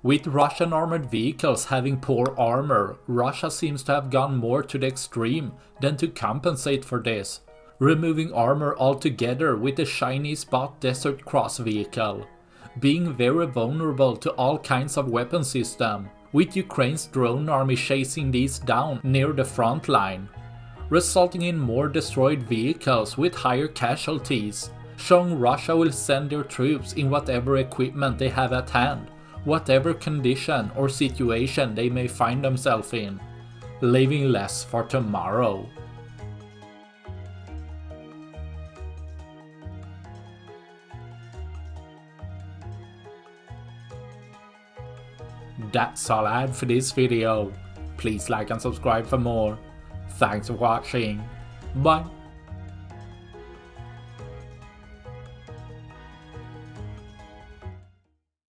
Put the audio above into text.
With Russian armored vehicles having poor armor, Russia seems to have gone more to the extreme than to compensate for this, removing armor altogether with the Chinese-bought Desertcross vehicle, being very vulnerable to all kinds of weapon system, with Ukraine's drone army chasing these down near the front line, resulting in more destroyed vehicles with higher casualties, showing Russia will send their troops in whatever equipment they have at hand, whatever condition or situation they may find themselves in, leaving less for tomorrow. That's all I had for this video. Please like and subscribe for more. Thanks for watching. Bye.